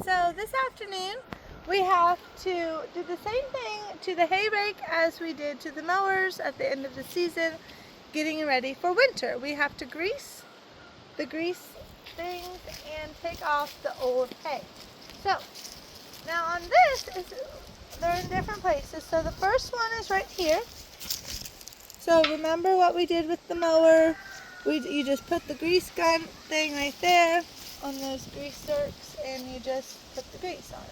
So this afternoon we have to do the same thing to the hay rake as we did to the mowers at the end of the season, getting ready for winter. We have to grease the grease things and take off the old hay. So now on this, they're in different places. So the first one is right here. So remember what we did with the mower? You just put the grease gun thing right there on those grease zerks and you just put the grease on it.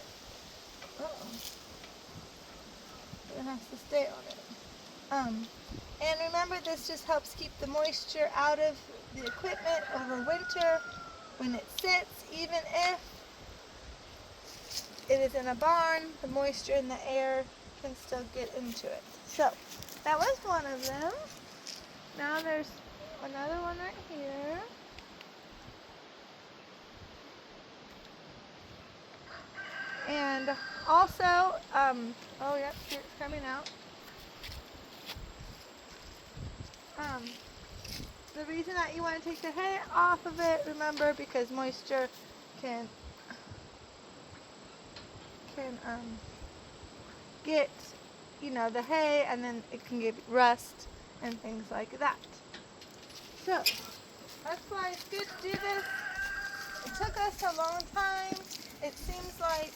It has to stay on it. And remember, this just helps keep the moisture out of the equipment over winter when it sits. Even if it is in a barn, the moisture in the air can still get into it. So that was one of them. Now there's another one right here. And also, oh yep, it's coming out. The reason that you want to take the hay off of it, remember, because moisture can get, the hay, and then it can give rust and things like that. So that's why it's good to do this. It took us a long time. It seems like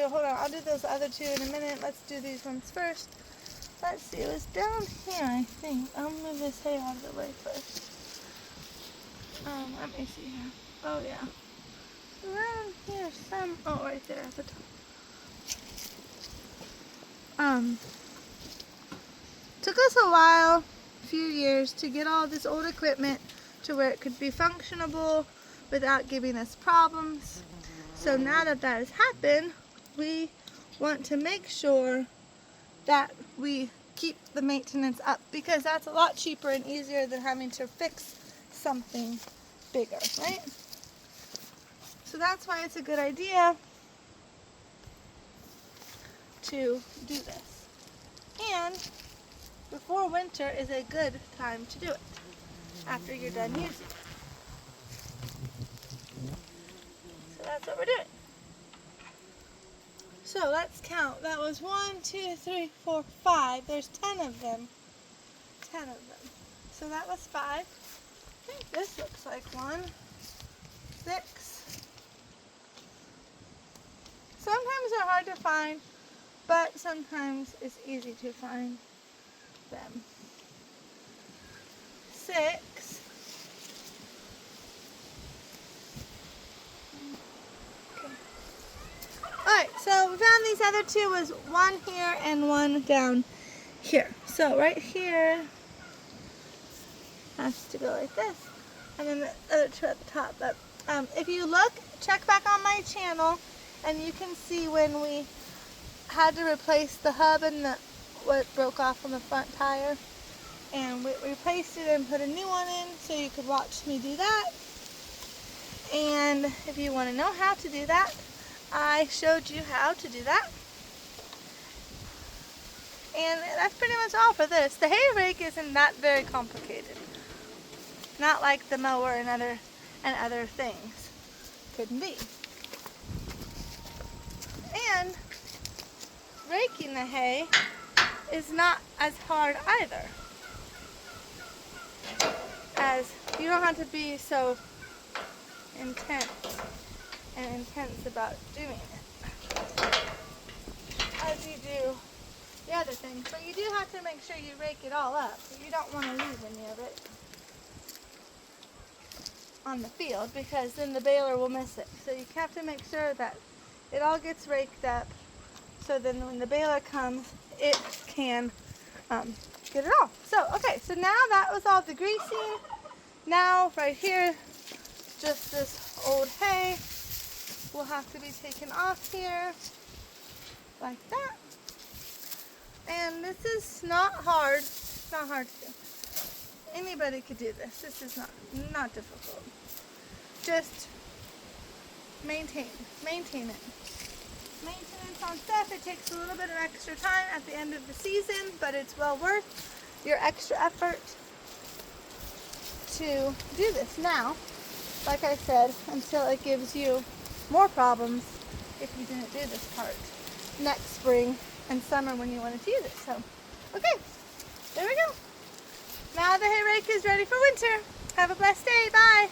hold on, I'll do those other two in a minute. Let's do these ones first. Let's see, it was down here, I think. I'll move this hay out of the way first. Let me see here. Oh yeah. Around here, right there at the top. Took us a while, a few years, to get all this old equipment to where it could be functionable without giving us problems. So now that that has happened, we want to make sure that we keep the maintenance up, because that's a lot cheaper and easier than having to fix something bigger, right? So that's why it's a good idea to do this. And before winter is a good time to do it, after you're done using it. So that's what we're doing. So let's count. That was 1, 2, 3, 4, 5. There's 10 of them. 10 of them. So that was 5. I think this looks like 1. 6. Sometimes they're hard to find, but sometimes it's easy to find them. 6. Alright, so we found these other two, was 1 here and 1 down here. So right here has to go like this, and then the other 2 at the top. But if you look, check back on my channel, and you can see when we had to replace the hub and what broke off on the front tire. And we replaced it and put a new one in, so you could watch me do that. And if you want to know how to do that, I showed you how to do that. And that's pretty much all for this. The hay rake isn't that very complicated. Not like the mower and other things couldn't be. And raking the hay is not as hard either. As you don't have to be so intense about doing it as you do the other things. But you do have to make sure you rake it all up. You don't want to lose any of it on the field, because then the baler will miss it. So you have to make sure that it all gets raked up, so then when the baler comes, it can get it all. So, okay, so now that was all the greasing. Now, right here, just this old hay will have to be taken off here, like that. And this is not hard. It's not hard to do. Anybody could do this. This is not difficult. Just maintain it. Maintenance on stuff. It takes a little bit of extra time at the end of the season, but it's well worth your extra effort to do this now. Like I said, until it gives you more problems if you didn't do this part next spring and summer when you wanted to use it. So, okay, there we go. Now the hay rake is ready for winter. Have a blessed day. Bye.